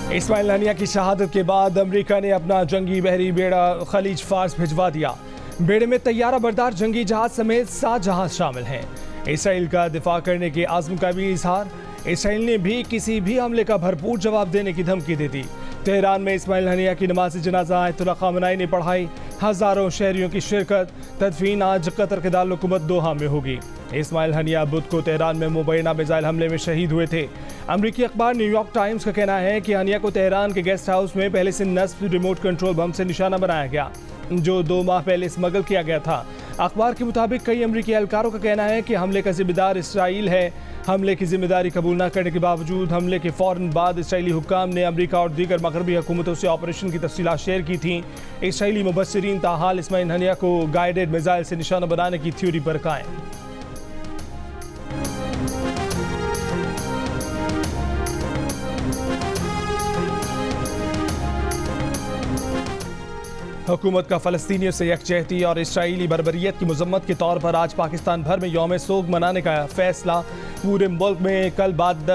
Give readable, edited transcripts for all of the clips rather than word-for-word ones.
Ismail Haniyeh की शहादत के बाद अमेरिका ने अपना जंगी बहरी बेड़ा खलीज फार्स भिजवा दिया। बेड़े में तैयारा बरदार जंगी जहाज समेत 7 जहाज शामिल हैं। इसराइल का दिफा करने के आज़म का भी इजहार। इसराइल ने भी किसी भी हमले का भरपूर जवाब देने की धमकी दे दी। तेहरान में इस्माइल हनिया की नमाज जनाजा आयतुल्लाह ख़ामेनी ने पढ़ाई। हज़ारों शहरियों की शिरकत। तदफीन आज कतर के दारुल-हुकूमत दोहा में होगी। इस्माइल हनिया बुध को तेहरान में मुबैना मिसाइल हमले में शहीद हुए थे। अमरीकी अखबार न्यूयॉर्क टाइम्स का कहना है कि हनिया को तेहरान के गेस्ट हाउस में पहले से नस्ब रिमोट कंट्रोल बम से निशाना बनाया गया, जो 2 माह पहले स्मगल किया गया था। अखबार के मुताबिक कई अमरीकी एहलकारों का कहना है कि हमले का जिम्मेदार इसराइल है। हमले की जिम्मेदारी कबूल न करने के बावजूद हमले के फ़ौरन बाद इसराइली हुक्काम ने अमरीका और दीगर मगरबी हुकूमतों से ऑपरेशन की तफसीलात शेयर की थीं। इसराइली मुबस्सिरीन ताहाल इस्माइल हनिया को गाइडेड मिसाइल से निशाना बनाने की थ्योरी पर कायम। हुकूमत का फ़लस्तीनियों से यकजहती और इसराइली बर्बरियत की मजम्मत के तौर पर आज पाकिस्तान भर में यौम सोग मनाने का फैसला। पूरे मुल्क में कल बाद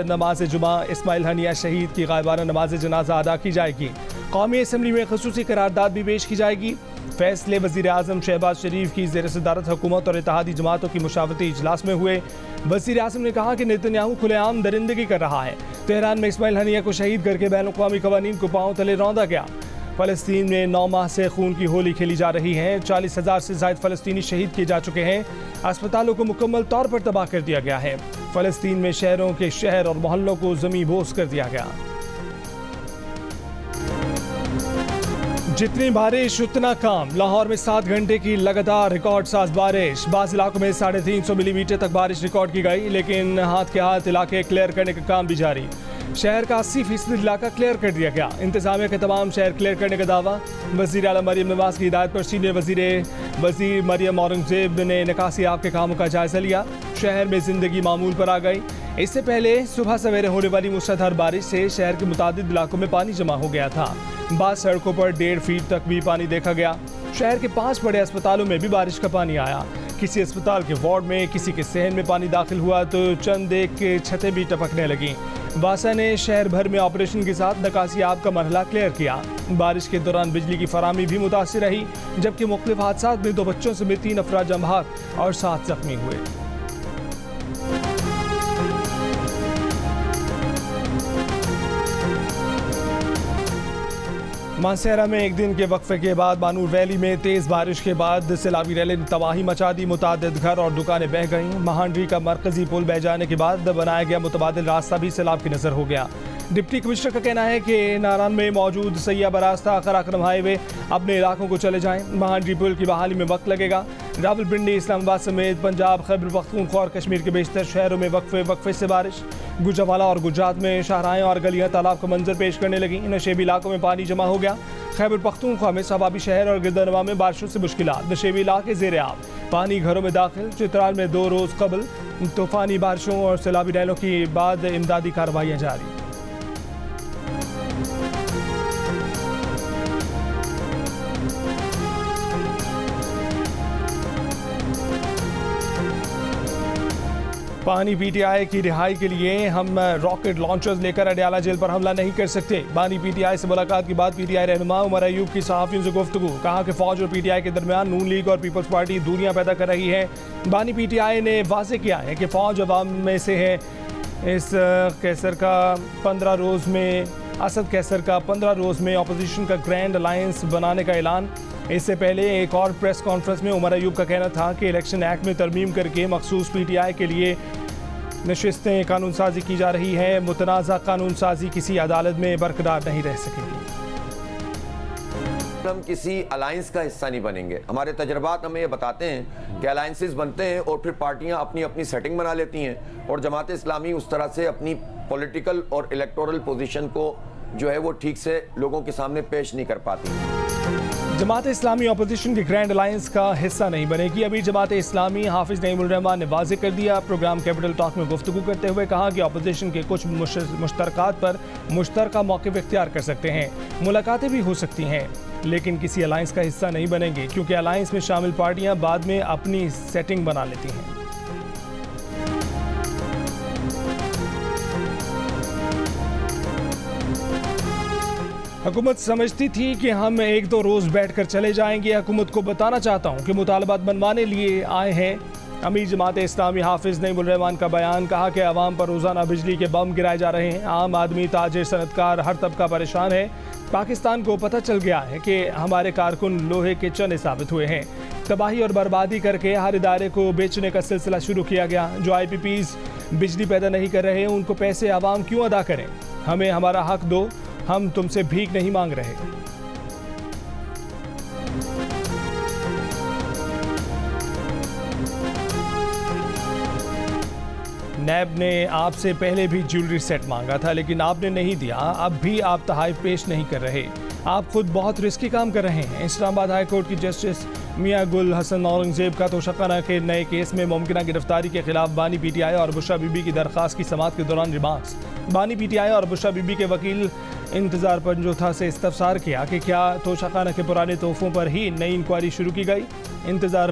नमाज जुमा इस्माइल हनिया शहीद की गायबाना नमाज जनाजा अदा की जाएगी। कौमी असम्बली में खसूसी करारदाद भी पेश की जाएगी। फैसले वज़ीर आज़म शहबाज शरीफ की ज़ेर सदारत हुकूमत और इत्तेहादी जमातों की मुशावरती इजलास में हुए। वज़ीर आज़म ने कहा कि नेतन्याहू खुलेआम दरिंदगी कर रहा है। तेहरान में इस्माइल हनिया को शहीद करके बैन अक़वामी क़वानीन को पांव तले रौंदा गया। फ़लस्तीन में 9 माह से खून की होली खेली जा रही है। 40,000 से ज़ायद फ़लस्तीनी शहीद किए जा चुके हैं। अस्पतालों को मुकम्मल तौर पर तबाह कर दिया गया है। फ़लस्तीन में शहरों के शहर और मोहल्लों को ज़मीं बोस कर दिया गया। जितनी बारिश उतना काम। लाहौर में 7 घंटे की लगातार रिकॉर्ड साज बारिश। बाज़ इलाकों में 350 मिलीमीटर तक बारिश रिकॉर्ड की गई, लेकिन हाथ के हाथ इलाके क्लियर करने का काम भी जारी। शहर का 80% इलाका क्लियर कर दिया गया। इंतजामिया के तमाम शहर क्लियर करने का दावा। वज़ीर आला मरियम नवाज की हिदायत पर सीनियर वज़ीर मरियम औरंगज़ेब ने निकासी आब के कामों का जायजा लिया। शहर में जिंदगी मामूल पर आ गई। इससे पहले सुबह सवेरे होने वाली मूसलाधार बारिश से शहर के मुतादिद इलाकों में पानी जमा हो गया था। बाद सड़कों पर 1.5 फीट तक भी पानी देखा गया। शहर के 5 बड़े अस्पतालों में भी बारिश का पानी आया। किसी अस्पताल के वार्ड में किसी के सहन में पानी दाखिल हुआ तो चंद एक छतें भी टपकने लगी। वासा ने शहर भर में ऑपरेशन के साथ निकासी आब का मरहला क्लियर किया। बारिश के दौरान बिजली की फराहमी भी मुतासिर रही, जबकि मुख्तलिफ हादसात में 2 बच्चों समेत 3 अफराद जम-बहक और 7 जख्मी हुए। मानसेरा में एक दिन के वक्फे के बाद बानूर वैली में तेज़ बारिश के बाद सैलाबी रैली ने तबाही मचा दी। मुतादिद घर और दुकानें बह गईं। महांडरी का मरकजी पुल बह जाने के बाद बनाया गया मुतबादिल रास्ता भी सैलाब की नज़र हो गया। डिप्टी कमिश्नर का कहना है कि नारान में मौजूद सैया बरास्ता खराक्रम हाईवे अपने इलाकों को चले जाएं। महांडरी पुल की बहाली में वक्त लगेगा। रावलपिंडी, इस्लामाबाद समेत पंजाब, खैबर पख्तूनख्वा और कश्मीर के बेशतर शहरों में वक्फे से बारिश। गुजरावाला और गुजरात में शाहराएं और गलियां तालाब का मंजर पेश करने लगी। नशेबी इलाकों में पानी जमा हो गया। खैबर पख्तूनख्वा में सबाबी शहर और गिरदनवा में बारिशों से मुश्किलात। नशेबी इलाके ज़ेर आब, पानी घरों में दाखिल। चित्राल में 2 रोज़ कबल तूफ़ानी बारिशों और सैलाबी रैलों के बाद इमदादी कार्रवाइयाँ जारी। बानी पीटीआई की रिहाई के लिए हम रॉकेट लॉन्चर्स लेकर अडयाला जेल पर हमला नहीं कर सकते। बानी पीटीआई से मुलाकात के बाद पीटीआई रहनुमा उमर अयूब की सहाफ़ियों से गुफ्तगू। कहा कि फौज और पीटीआई के दरमियान नून लीग और पीपल्स पार्टी दूरियां पैदा कर रही है। बानी पीटीआई ने वाज़ेह किया है कि फौज अवाम में से है। इस कैसर का 15 रोज़ में असद कैसर का 15 रोज़ में अपोजिशन का ग्रैंड अलायंस बनाने का ऐलान। इससे पहले एक और प्रेस कॉन्फ्रेंस में उमर अयूब का कहना था कि इलेक्शन एक्ट में तरमीम करके मखसूस पीटीआई के लिए नशिस्तें कानून साजी की जा रही है। मुतनाज़ा कानून साजी किसी अदालत में बरकरार नहीं रह सकेगी। हम किसी अलायंस का हिस्सा नहीं बनेंगे। हमारे तजर्बात हमें ये बताते हैं कि अलायंसेस बनते हैं और फिर पार्टियां अपनी अपनी सेटिंग बना लेती हैं और जमात इस्लामी उस तरह से अपनी पॉलिटिकल और इलेक्टोरल पोजीशन को जो है वो ठीक से लोगों के सामने पेश नहीं कर पाती। जमात इस्लामी अपोजिशन के ग्रैंड अलायंस का हिस्सा नहीं बनेगी। अभी जमात इस्लामी हाफिज नईमुर रहमान ने वाज़ेह कर दिया। प्रोग्राम कैपिटल टॉक में गुफ्तगू करते हुए कहा कि अपोजिशन के कुछ मुश्तरकात पर मुश्तरका मौक़िफ़ इख्तियार कर सकते हैं। मुलाकातें भी हो सकती हैं, लेकिन किसी अलायंस का हिस्सा नहीं बनेंगे, क्योंकि अलायंस में शामिल पार्टियां बाद में अपनी सेटिंग बना लेती हैं। हुकूमत समझती थी कि हम एक दो रोज़ बैठकर चले जाएंगे। हुकूमत को बताना चाहता हूँ कि मुतालबात मनवाने लिए आए हैं। अमीर जमात इस्लामी हाफिज़ नईमुर रहमान का बयान। कहा कि आवाम पर रोज़ाना बिजली के बम गिराए जा रहे हैं। आम आदमी, ताजिर, सनतकार, हर तबका परेशान है। पाकिस्तान को पता चल गया है कि हमारे कारकुन लोहे के चने साबित हुए हैं। तबाही और बर्बादी करके हर इदारे को बेचने का सिलसिला शुरू किया गया। जो IPPs बिजली पैदा नहीं कर रहे, उनको पैसे आवाम क्यों अदा करें? हमें हमारा हक दो, हम तुमसे भीख नहीं मांग रहे। नैब ने आपसे पहले भी ज्वेलरी सेट मांगा था, लेकिन आपने नहीं दिया। अब भी आप तहाइफ पेश नहीं कर रहे। आप खुद बहुत रिस्की काम कर रहे हैं। इस्लामाबाद हाई कोर्ट की जस्टिस मियां गुल हसन औरंगजेब का तोशाखाना के नए केस में मुमकिन गिरफ्तारी के खिलाफ बानी PTI और बुशरा बीबी की दरख्वास्त की समाअत के दौरान रिमार्क्स। बानी PTI और बुशरा बीबी के वकील इंतज़ार पंजोथा से इस्तफसार किया कि क्या तोशाखाना के पुराने तोहफों पर ही नई इंक्वायरी शुरू की गई। इंतज़ार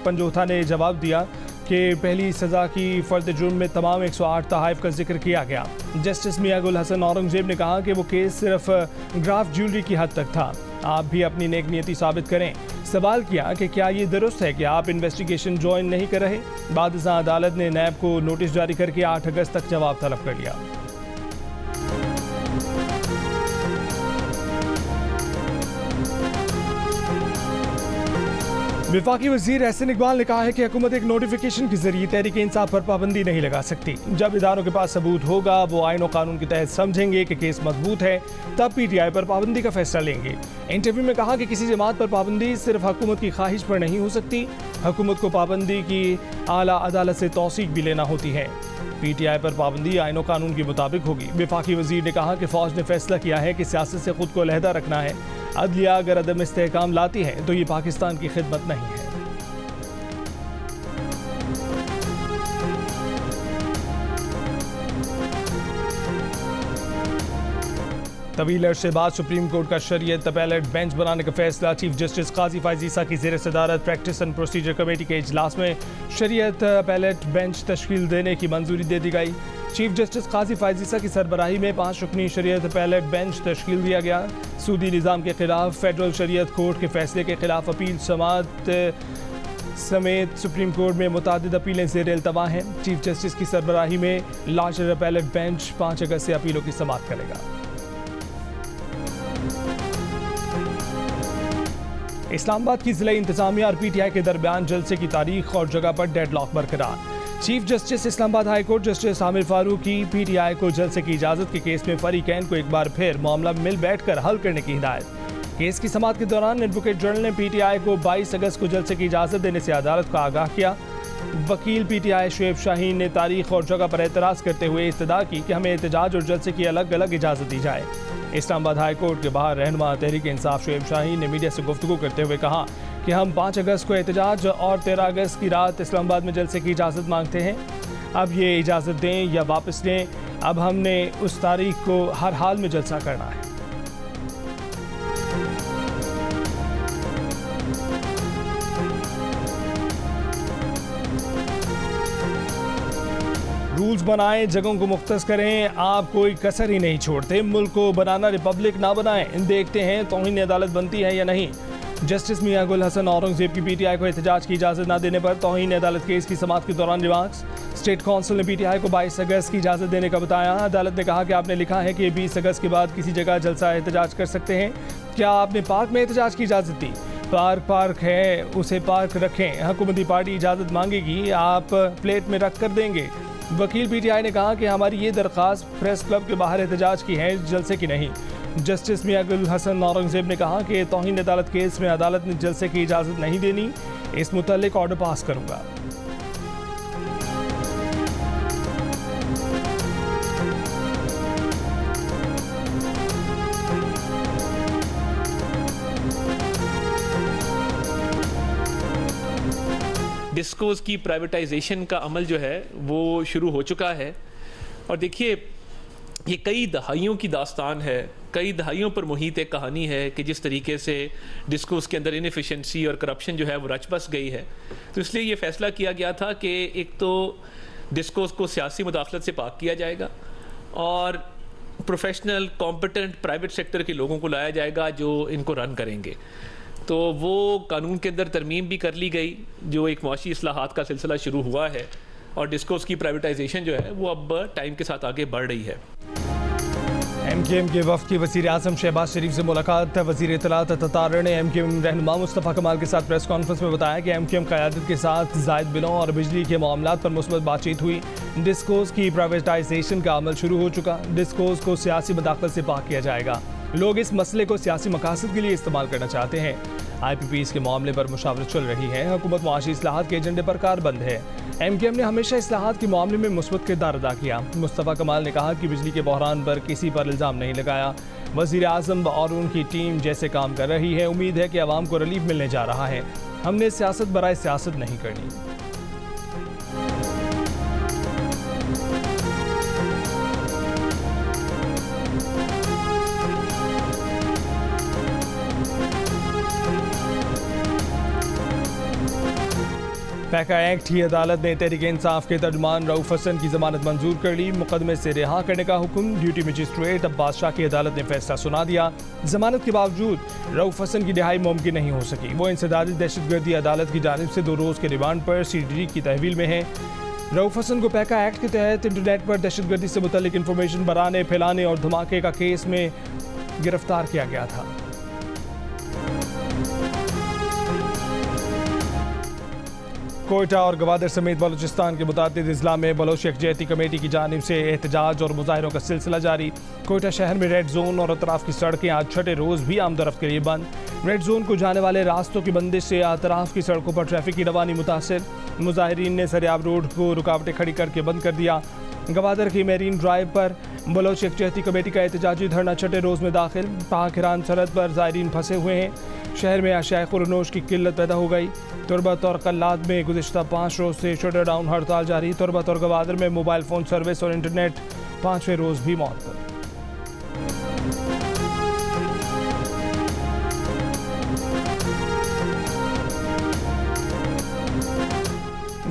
पंजोथा ने जवाब दिया कि पहली सज़ा की फ़र्द जुर्म में तमाम 108 तहाइफ का जिक्र किया गया। जस्टिस मियां गुल हसन औरंगजेब ने कहा कि वो केस सिर्फ ग्राफ ज्वेलरी की हद तक था। आप भी अपनी नेक नियति साबित करें। सवाल किया कि क्या ये दुरुस्त है कि आप इन्वेस्टिगेशन ज्वाइन नहीं कर रहे। बाद अदालत ने नैब को नोटिस जारी करके 8 अगस्त तक जवाब तलब कर लिया। वफाकी वज़ीर एहसन इकबाल ने कहा है कि हुकूमत एक नोटिफिकेशन के जरिए तहरीक इंसाफ पर पाबंदी नहीं लगा सकती। जब इदारों के पास सबूत होगा, वो आइन और कानून के तहत समझेंगे कि केस मजबूत है, तब PTI पर पाबंदी का फैसला लेंगे। इंटरव्यू में कहा कि किसी जमात पर पाबंदी सिर्फ हुकूमत की ख्वाहिश पर नहीं हो सकती। हुकूमत को पाबंदी की आला अदालत से तौसीक भी लेना होती है। PTI पर पाबंदी आइन और कानून के मुताबिक होगी। वफाकी वज़ीर ने कहा कि फ़ौज ने फैसला किया है कि सियासत से खुद को अलहदा रखना है। अदलिया अगर अदम इस्तेहकाम लाती है तो ये पाकिस्तान की खिदमत नहीं है। तवील अरसे बाद सुप्रीम कोर्ट का शरीयत अपैलेट बेंच बनाने का फैसला। चीफ जस्टिस काजी फैज़ ईसा की ज़ेर सदारत प्रैक्टिस एंड प्रोसीजर कमेटी के इजलास में शरीयत अपैलेट बेंच तश्कील देने की मंजूरी दे दी गई। चीफ जस्टिस काजी फैज़ ईसा की सरबराही में 5 रुकनी शरीयत अपैलेट बेंच तश्कील दिया गया। सूदी निज़ाम के खिलाफ फेडरल शरीयत कोर्ट के फैसले के खिलाफ अपील समाअत समेत सुप्रीम कोर्ट में मुतादिद अपीलें ज़ेर इल्तवा हैं। चीफ जस्टिस की सरबराही में लार्जर अपैलेट बेंच 5 अगस्त से अपीलों की समाअत करेगा। इस्लामाबाद की ज़िला इंतजामिया और PTI के दरमियान जलसे की तारीख और जगह पर डेडलॉक बरकरार। Chief justice Islamabad high court justice Aamir Farooq की PTI को जलसे की इजाज़त के केस में फरीकैन को एक बार फिर मामला मिल बैठकर हल करने की हिदायत। केस की समाअत के दौरान एडवोकेट जनरल ने PTI को 22 अगस्त को जलसे की इजाज़त देने से अदालत को आगाह किया। वकील PTI शुएब शाहीन ने तारीख और जगह पर एतराज़ करते हुए इस्तदा की कि हमें एहतजाज और जलसे की अलग अलग इजाज़त दी जाए। इस्लामाबाद हाई कोर्ट के बाहर रहनुमा तहरीक इंसाफ शुएब शाहीन ने मीडिया से गुफ्तगू करते हुए कहा कि हम 5 अगस्त को एहतजाज और 13 अगस्त की रात इस्लामाबाद में जलसे की इजाज़त मांगते हैं। अब ये इजाज़त दें या वापस लें, अब हमने उस तारीख को हर हाल में जलसा करना है। रूल्स बनाएं, जगहों को मुख्तस करें, आप कोई कसर ही नहीं छोड़ते। मुल्क को बनाना रिपब्लिक ना बनाएं। देखते हैं तौहीन अदालत बनती है या नहीं। जस्टिस मियां गुल हसन औरंगजेब की PTI को एहतजाज की इजाज़त न देने पर तौहीन अदालत केस की समाअत के दौरान रिमार्क्स। स्टेट काउंसिल ने PTI को 22 अगस्त की इजाज़त देने का बताया। अदालत ने कहा कि आपने लिखा है कि 20 अगस्त के बाद किसी जगह जलसा एहतजाज कर सकते हैं। क्या आपने पार्क में एहतजाज की इजाज़त दी? पार्क है, उसे पार्क रखें। हुकूमती पार्टी इजाज़त मांगेगी, आप प्लेट में रख कर देंगे। वकील PTI ने कहा कि हमारी ये दरख्वास्त प्रेस क्लब के बाहर एहतजाज की है, जलसे की नहीं। जस्टिस मियां गुल हसन औरंगजेब ने कहा कि तौहीन अदालत केस में अदालत ने जलसे की इजाज़त नहीं देनी, इस मुतल्लिक ऑर्डर पास करूँगा। डिस्कोस की प्राइवेटाइजेशन का अमल जो है वो शुरू हो चुका है। और देखिए, ये कई दहाइयों की दास्तान है, कई दहाइयों पर मुहित एक कहानी है कि जिस तरीके से डिस्कोस के अंदर इनएफिशिएंसी और करप्शन जो है वो रच बस गई है। तो इसलिए ये फैसला किया गया था कि एक तो डिस्कोस को सियासी मुदाखलत से पाक किया जाएगा और प्रोफेशनल कॉम्पिटेंट प्राइवेट सेक्टर के लोगों को लाया जाएगा जो इनको रन करेंगे। तो वो कानून के अंदर तरमीम भी कर ली गई, जो एक मुआशी इस्लाहात का सिलसिला शुरू हुआ है, और डिस्कोस की प्राइवेटाइजेशन जो है वो अब टाइम के साथ आगे बढ़ रही है। MKM के वफ़द की वज़ीर आज़म शहबाज शरीफ से मुलाकात। वज़ीर इत्तलात अतातार ने MKM रहनुमा मुस्तफ़ा कमाल के साथ प्रेस कॉन्फ्रेंस में बताया कि MKM क़यादत के साथ ज़ायद बिलों और बिजली के मामलात पर मुस्बत बातचीत हुई। डिस्कोस की प्राइवेटाइजेशन का अमल शुरू हो चुका। डिस्कोस को सियासी मदाखलत से पाक किया जाएगा। लोग इस मसले को सियासी मकासद के लिए इस्तेमाल करना चाहते हैं। IPPs के मामले पर मुशावरत चल रही है। हुकूमत मुआशी इस्लाहात के एजेंडे पर कारबंद है। MKM ने हमेशा इस्लाहात के मामले में मुस्बत किरदार अदा किया। मुस्तफ़ा कमाल ने कहा कि बिजली के बहरान पर किसी पर इल्ज़ाम नहीं लगाया। वज़ीर आज़म और उनकी टीम जैसे काम कर रही है, उम्मीद है कि आवाम को रिलीफ मिलने जा रहा है। हमने सियासत बराए सियासत नहीं करनी। पैका एक्ट ही अदालत ने तहरीक इंसाफ के तर्जुमान रऊफ हसन की जमानत मंजूर कर ली। मुकदमे से रिहा करने का हुक्म ड्यूटी मजिस्ट्रेट अब्बास शाह की अदालत ने फैसला सुना दिया। जमानत के बावजूद रऊफ हसन की रिहाई मुमकिन नहीं हो सकी। वो इंसदादी दहशतगर्दी अदालत की जानिब से 2 रोज़ के रिमांड पर CDD की तहवील में है। रऊफ हसन को पैका एक्ट के तहत इंटरनेट पर दहशतगर्दी से मुतल्लिक इंफॉर्मेशन बनाने, फैलाने और धमाके का केस में गिरफ्तार किया गया था। कोयटा और गवादर समेत बलूचिस्तान के मुतादिद अजला में बलोच यकजहती कमेटी की जानिब से एहतजाज और मुजाहिरों का सिलसिला जारी। कोयटा शहर में रेड जोन और अतराफ की सड़कें आज छठे रोज़ भी आमदरफ्त के लिए बंद। रेड जोन को जाने वाले रास्तों की बंदिश से अतराफ की सड़कों पर ट्रैफिक की रवानी मुतासिर। मुजाहिरीन ने सरियाब रोड को रुकावटें खड़ी करके बंद कर दिया। गवादर की मेरीन ड्राइव पर बलोच यकजहती कमेटी का एहतजाजी धरना छठे रोज़ में दाखिल। पाक ईरान सरहद पर ज़ायरीन फंसे हुए हैं। शहर में अशाए खुरनोश की किल्लत पैदा हो गई। तुरबत और कल्लाद में गुज़िश्ता 5 रोज़ से शटर डाउन हड़ताल जारी। तुरबत और गवादर में मोबाइल फ़ोन सर्विस और इंटरनेट 5वें रोज़ भी मअतल।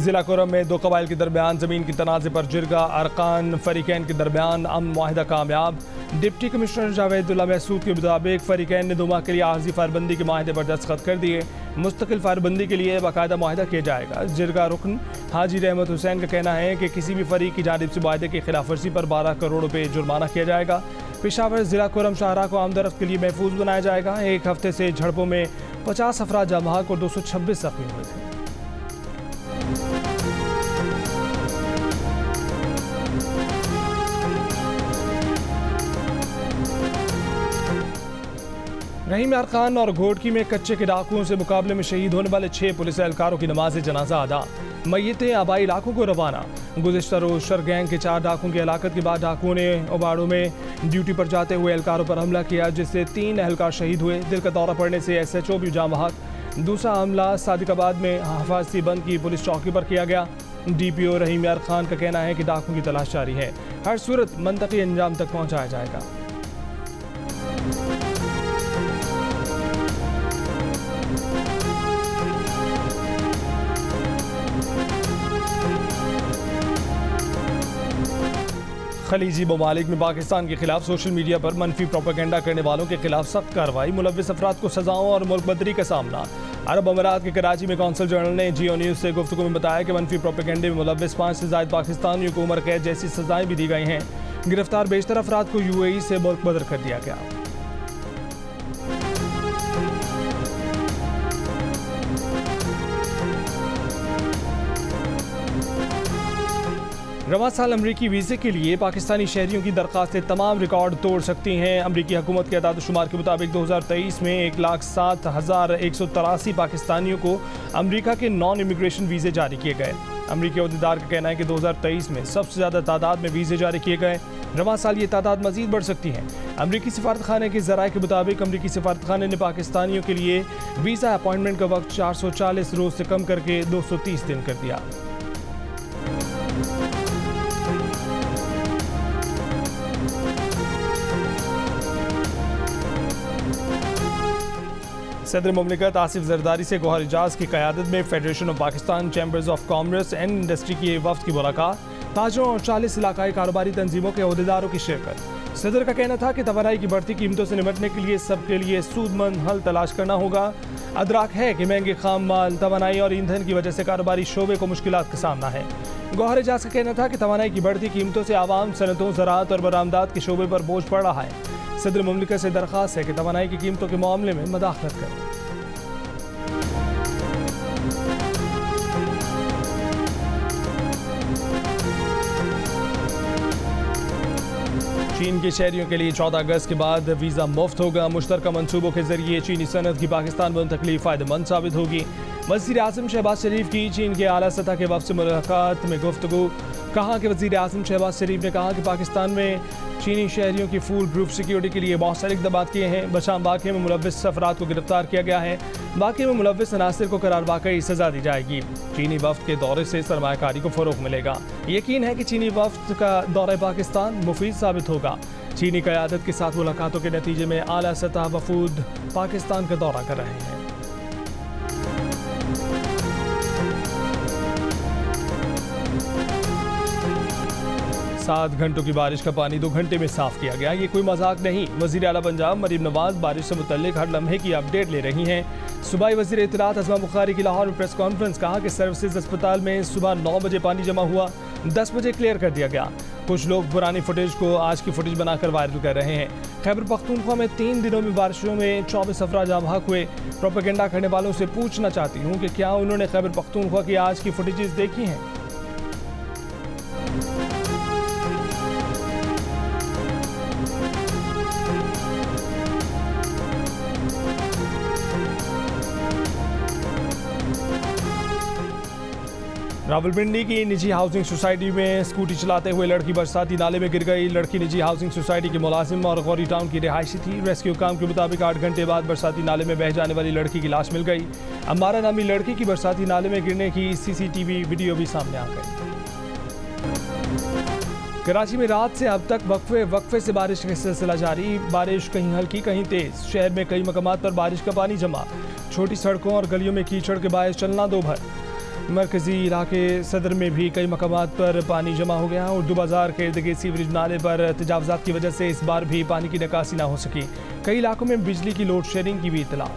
ज़िला कोरम में 2 कबाइल के दरमियान ज़मीन की तनाज़े पर जिरगा। अरकान फरीकैन के दरमियान अमन मुआहिदा कामयाब। डिप्टी कमिश्नर जावेदुल्ला महसूद के मुताबिक फरीकैन ने 2 माह के लिए आर्जी फायरबंदी के माहिदे पर दस्तखत कर दिए। मुस्तकिल फायरबंदी के लिए बाकायदा मुआहिदा किया जाएगा। जिरगा रुकन हाजी रहमत हुसैन का कहना है कि किसी भी फरीक की जानिब से मुआहिदे की खिलाफ वर्जी पर 12 करोड़ रुपये जुर्माना किया जाएगा। पेशावर ज़िला कोरम शाहरा को आमदरफ्त के लिए महफूज बनाया जाएगा। एक हफ्ते से झड़पों में 50 अफराद जाँ बहक और 226 जख्मी हुए थे। रहीम यार खान और घोटकी में कच्चे के डाकुओं से मुकाबले में शहीद होने वाले 6 पुलिस एहलकारों की नमाज जनाजा अदा। मय्यतें आबाई इलाकों को रवाना। गुज़िश्ता रोज़ शर गैंग के 4 डाकुओं की हलाकत के बाद डाकुओं ने ओबाड़ों में ड्यूटी पर जाते हुए एहलकारों पर हमला किया, जिससे 3 एहलकार शहीद हुए। दिल का दौरा पड़ने से SHO भी जाँ बहक। दूसरा हमला सादिकाबाद में हफाजती बंद की पुलिस चौकी पर किया गया। DPO रहीम यार खान का कहना है कि डाकुओं की तलाश जारी है। हर सूरत मंतकी अंजाम तक पहुँचाया जाएगा। खलीजी ममालिक में पाकिस्तान के खिलाफ सोशल मीडिया पर मनफी प्रोपेगेंडा करने वालों के खिलाफ सख्त कार्रवाई। मुलव्विस अफराद को सजाओं और मुल्क बदरी का सामना। अरब अमीरात के कराची में कौंसल जनरल ने जियो न्यूज़ से गुफ्तगू में बताया कि मनफी प्रोपेगेंडे में मुलव्विस 5 से ज़ायद पाकिस्तानियों को उम्र कैद जैसी सजाएं भी दी गई हैं। गिरफ्तार बेशतर अफराद को UAE से मुल्क बदर कर दिया गया। रवां साल अमरीकी वीज़े के लिए पाकिस्तानी शहरियों की दरख्वास्तें तमाम रिकॉर्ड तोड़ सकती हैं। अमरीकी हुकूमत के अदाद-ओ-शुमार के मुताबिक 2023 में 1,07,183 पाकिस्तानियों को अमरीका के नॉन इमिग्रेशन वीज़े जारी किए गए। अमरीकी अहदेदार का कहना है कि 2023 में सबसे ज़्यादा तादाद में वीज़े जारी किए गए। रवां साल ये तादाद मज़ीद बढ़ सकती है। अमरीकी सफारतखाने के ज़राए के मुताबिक अमरीकी सफारतखाने ने पाकिस्तानियों के लिए वीज़ा अपॉइंटमेंट का वक्त 440 रोज़ से कम करके 230 दिन कर दिया। सदर मुमलिकत आसिफ जरदारी से गौहर एजाज की क़यादत में federation of Pakistan chambers of commerce and industry की वफ़द की मुलाकात। ताजरों और 40 इलाकाई कारोबारी तंजीमों के अहदेदारों की शिरकत। सदर का कहना था कि तवानाई की बढ़ती कीमतों से निपटने के लिए सबके लिए सूदमंद हल तलाश करना होगा। अदराक है कि महंगे खाम माल, तवानाई और ईंधन की वजह से कारोबारी शोबे को मुश्किलात का सामना है। गौहर एजाज का कहना था कि तवानाई की बढ़ती कीमतों से आवाम, सनतों, ज़राअत और बरामदात के शोबे पर बोझ पड़ रहा है। सदर मुमलिकत से दरख्वास्त है कि तवानाई की कीमतों के मामले में मदाखलत करें। चीन के शहरियों के लिए 14 अगस्त के बाद वीज़ा मुफ्त होगा। मुश्तरका मंसूबों के जरिए चीनी सनत की पाकिस्तान मुंतकली फ़ायदेमंद साबित होगी। वज़ीर आज़म शहबाज शरीफ की चीन के आला सतह के वफ़द से मुलाकात में गुफ्तगू। कहा कि वज़ीर आज़म शहबाज शरीफ ने कहा कि पाकिस्तान में चीनी शहरियों की फूल प्रूफ सिक्योरिटी के लिए बहुत सारे इक़दाम किए हैं। बशाम वाक़े में मुलव्विस अफराद को गिरफ्तार किया गया है। वाक़े में मुलव्विस अनासिर को करार वाकई सज़ा दी जाएगी। चीनी वफ़द के दौरे से सरमायाकारी को फ़रोग़ मिलेगा। यकीन है कि चीनी वफ़द का दौरा पाकिस्तान मुफीद साबित होगा। चीनी क़यादत के साथ मुलाकातों के नतीजे में आला सतह वफ़ूद पाकिस्तान का दौरा कर रहे हैं। 7 घंटों की बारिश का पानी 2 घंटे में साफ किया गया। ये कोई मजाक नहीं। वज़ीर आला पंजाब मरीम नवाज बारिश से मुतल्लिक हर लम्हे की अपडेट ले रही हैं। सूबाई वज़ीर इत्तलात अज़मा बुखारी की लाहौर में प्रेस कॉन्फ्रेंस। कहा कि सर्विसेज अस्पताल में सुबह 9 बजे पानी जमा हुआ, 10 बजे क्लियर कर दिया गया। कुछ लोग पुरानी फुटेज को आज की फुटेज बनाकर वायरल कर रहे हैं। खैबर पख्तूनख्वा में 3 दिनों में बारिशों में 24 अफराद जाम हक हुए। प्रोपेगेंडा करने वालों से पूछना चाहती हूँ कि क्या उन्होंने खैबर पख्तूनख्वा की आज की फुटेजेस देखी हैं? रावलपिंडी की निजी हाउसिंग सोसाइटी में स्कूटी चलाते हुए लड़की बरसाती नाले में गिर गई। लड़की निजी हाउसिंग सोसाइटी के मुलाजिम और गौरी टाउन की रिहायशी थी। रेस्क्यू काम के मुताबिक 8 घंटे बाद बरसाती नाले में बह जाने वाली लड़की की लाश मिल गई। अम्मारा नामी लड़की की बरसाती नाले में गिरने की CCTV वीडियो भी सामने आ गई। कराची में रात से अब तक वक्फे से बारिश का सिलसिला जारी। बारिश कहीं हल्की कहीं तेज। शहर में कई मकामात पर बारिश का पानी जमा। छोटी सड़कों और गलियों में कीचड़ के बायस चलना दो भर। मरकजी इलाके सदर में भी कई मकामात पर पानी जमा हो गया। उर्दू बाजार के इर्द गिर्द सीवरेज नाले पर तजावजात की वजह से इस बार भी पानी की निकासी ना हो सकी। कई इलाकों में बिजली की लोड शेडिंग की भी इत्तला।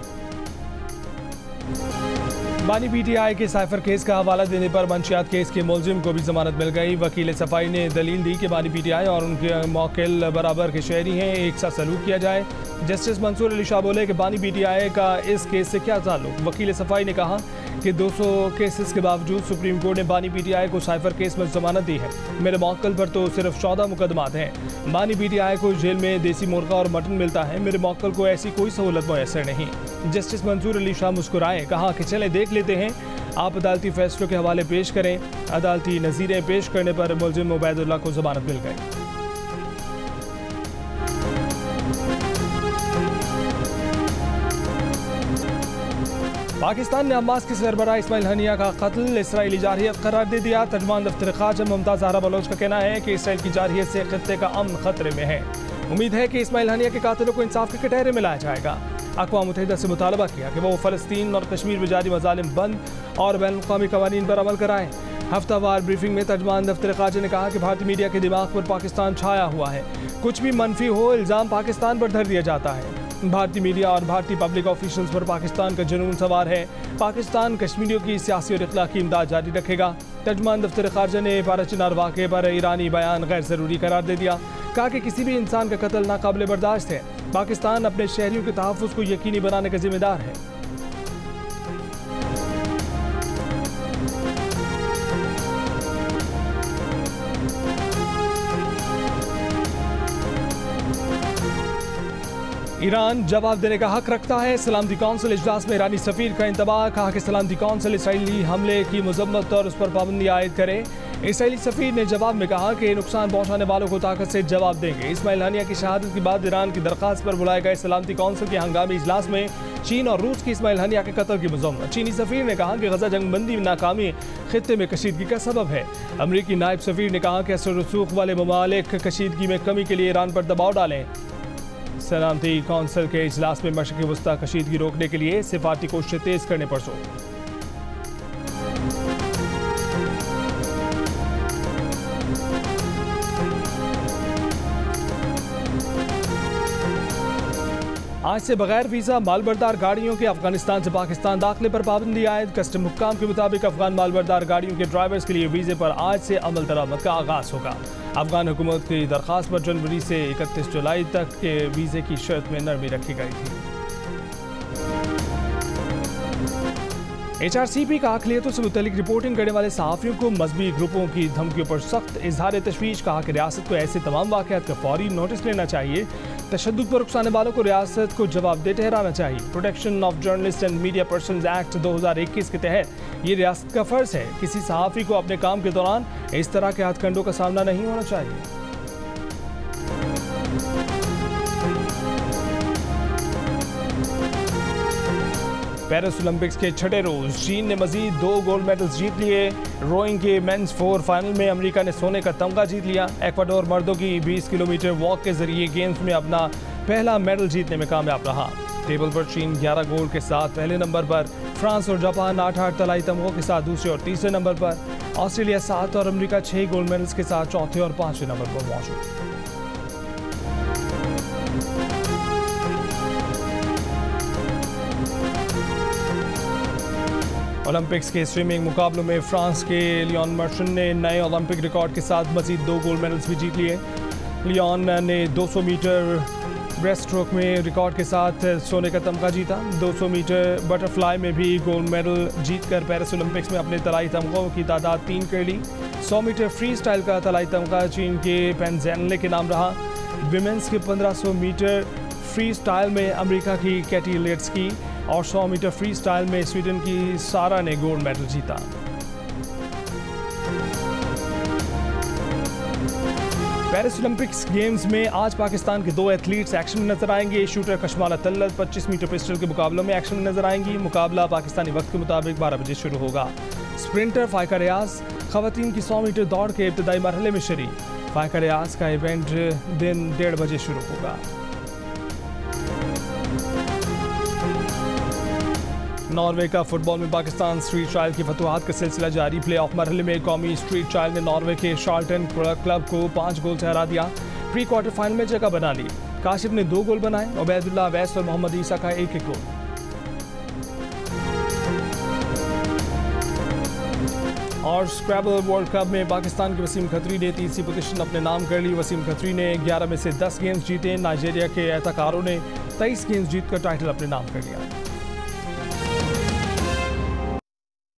बानी PTI के साइफर केस का हवाला देने पर मंशियात केस के मुलजिम को भी जमानत मिल गई। वकील सफाई ने दलील दी कि बानी PTI और उनके मौकिल बराबर के शहरी हैं, एक साथ सलूक किया जाए। जस्टिस मंसूर अली शाह बोले कि बानी PTI का इस केस से क्या ताल्लुक। वकील सफाई ने कहा कि 200 केसेस के बावजूद सुप्रीम कोर्ट ने बानी PTI को साइफर केस में जमानत दी है। मेरे मौकिल पर तो सिर्फ 14 मुकदमात हैं। बानी PTI को जेल में देसी मुर्गा और मटन मिलता है। मेरे मौकिल को ऐसी कोई सहूलत मैसर नहीं। जस्टिस मंसूर अली शाह मुस्कुराए, कहा कि चलें देख लेते हैं, आप अदालती फैसलों के हवाले पेश करें। अदालती नज़ीरें पेश करने पर मुलजिम उबैदुल्लाह को जमानत मिल गई। पाकिस्तान ने हमास के सरबराह इस्माइल हनिया का कत्ल इसराइली जारहियत करार दे दिया। तर्जुमान दफ्तर खाजा मुमताज़ ज़हरा बलोच का कहना है कि इसराइल की जारहियत से खित्ते का अमन खतरे में है। उम्मीद है कि इस्माइल हनिया के कातिलों को इंसाफ के कटहरे में लाया जाएगा। अक़वाम मुत्तहिदा से मुतालबा किया कि वो फ़लस्तीन और कश्मीर में जारी मज़ालिम बंद और बैनुल-अक़वामी क़वानीन पर अमल कराएं। हफ्तावार ब्रीफिंग में तर्जुमान दफ्तर खाजा ने कहा कि भारतीय मीडिया के दिमाग पर पाकिस्तान छाया हुआ है। कुछ भी मनफी हो, इल्ज़ाम पाकिस्तान पर धर दिया जाता है। भारतीय मीडिया और भारतीय पब्लिक ऑफिशियल्स पर पाकिस्तान का जुनून सवार है। पाकिस्तान कश्मीरियों की सियासी और इखलाकी इमदाद जारी रखेगा। तर्जुमान दफ्तर खारजा ने पाराचीनार वाक़े पर ईरानी बयान गैर ज़रूरी करार दे दिया। कहा कि किसी भी इंसान का कत्ल नाकाबिल बर्दाश्त है। पाकिस्तान अपने शहरियों के तहफ़्फ़ुज़ को यकीनी बनाने का जिम्मेदार है। ईरान जवाब देने का हक रखता है। सलामती कौंसिल इजलास में ईरानी सफीर का इंतबाह। कहा कि सलामती कौंसिल इसराइली हमले की मजम्मत और उस पर पाबंदी आयद करे। इसराइली सफीर ने जवाब में कहा कि नुकसान पहुंचाने वालों को ताकत से जवाब देंगे। इस्माइल हनिया की शहादत के बाद ईरान की दरख्वास्त पर बुलाए गए सलामती कौंसिल के हंगामी इजलास में चीन और रूस की इस्माइल हनिया के कत्ल की मजम्मत। चीनी सफीर ने कहा कि गजा जंगबंदी नाकामी खित्ते में कशीदगी का सबब है। अमरीकी नायब सफीर ने कहा कि असर रसूख वाले ममालिक कशीदगी में कमी के लिए ईरान पर दबाव डालें। सलामती कौंसिल के इजलास में मशरिक़ वस्ता कशीदगी रोकने के लिए सिफारती कोशिशें तेज करने पर जोर। आज से बगैर वीज़ा मालबरदार गाड़ियों के अफगानिस्तान से पाकिस्तान दाखिले पर पाबंदी आयद। कस्टम हुक्काम के मुताबिक अफगान मालबरदार गाड़ियों के ड्राइवर्स के लिए वीज़े पर आज से अमल दरामद का आगाज़ होगा। अफगान हुकूमत की दरख्वास्त पर जनवरी से 31 जुलाई तक के वीज़े की शर्त में नरमी रखी गई थी। HRCP का अक़लियतों से मुतल्लिक रिपोर्टिंग करने वाले सहाफ़ियों को मजहबी ग्रुपों की धमकियों पर सख्त इजहार तशवीश। कहा कि रियासत को ऐसे तमाम वाक़यात का फौरी नोटिस लेना चाहिए। तशद्दुद पर उकसाने वालों को रियासत को जवाबदेह ठहराना चाहिए। Protection of journalist and media persons act 2021 के तहत ये रियासत का फ़र्ज़ है किसी सहाफ़ी को अपने काम के दौरान इस तरह के हथकंडों का सामना नहीं होना चाहिए। पेरिस ओलंपिक्स के छठे रोज चीन ने मजीद 2 गोल्ड मेडल्स जीत लिए। रोइंग के मेंस 4 फाइनल में अमेरिका ने सोने का तमगा जीत लिया। एक्वाडोर मर्दों की 20 किलोमीटर वॉक के जरिए गेम्स में अपना पहला मेडल जीतने में कामयाब रहा। टेबल पर चीन 11 गोल्ड के साथ पहले नंबर पर, फ्रांस और जापान 8-8 तलाई तमगों के साथ दूसरे और तीसरे नंबर पर, ऑस्ट्रेलिया 7 और अमेरिका 6 गोल्ड मेडल्स के साथ चौथे और पांचवें नंबर पर मौजूद। ओलंपिक्स के स्विमिंग मुकाबलों में फ्रांस के लियोन मर्शन ने नए ओलंपिक रिकॉर्ड के साथ मजीद 2 गोल्ड मेडल्स भी जीत लिए। लियोन ने 200 मीटर ब्रेस्ट स्ट्रोक में रिकॉर्ड के साथ सोने का तमगा जीता। 200 मीटर बटरफ्लाई में भी गोल्ड मेडल जीतकर पेरिस ओलंपिक्स में अपने तलाई तमगों की तादाद 3 कर ली। 100 मीटर फ्री स्टाइल का तलाई तमगा चीन के पेन ज़ेनले के नाम रहा। विमेंस के 1500 मीटर फ्री स्टाइल में अमेरिका की कैटी लेट्सकी और 100 मीटर फ्री स्टाइल में स्वीडन की सारा ने गोल्ड मेडल जीता। पेरिस ओलंपिक्स गेम्स में आज पाकिस्तान के 2 एथलीट्स एक्शन में नजर आएंगे। शूटर कशमाला तल्लत 25 मीटर पिस्टल के मुकाबलों में एक्शन में नजर आएंगी। मुकाबला पाकिस्तानी वक्त के मुताबिक 12 बजे शुरू होगा। स्प्रिंटर फाइका रियाज खवातीन की 100 मीटर दौड़ के इब्तदाई मरहले में शरीक। फाइका रियाज का इवेंट दिन 1:30 बजे शुरू होगा। नॉर्वे का फुटबॉल में पाकिस्तान स्ट्रीट ट्रायल की फतवाहत का सिलसिला जारी। प्ले ऑफ मरहले में कौमी स्ट्रीट ट्रायल ने नॉर्वे के शार्टन क्लब को 5 गोल से हरा दिया। प्री क्वार्टर फाइनल में जगह बना ली। काशिफ ने 2 गोल बनाए। उबैदुल्लाह अवैस और मोहम्मद ईसा का 1-1 गोल। और स्क्रैबल वर्ल्ड कप में पाकिस्तान के वसीम खत्री ने तीसरी पोजीशन अपने नाम कर ली। वसीम खत्री ने 11 में से 10 गेम्स जीते। नाइजीरिया के एहतकारों ने 23 गेम्स जीतकर टाइटल अपने नाम कर लिया।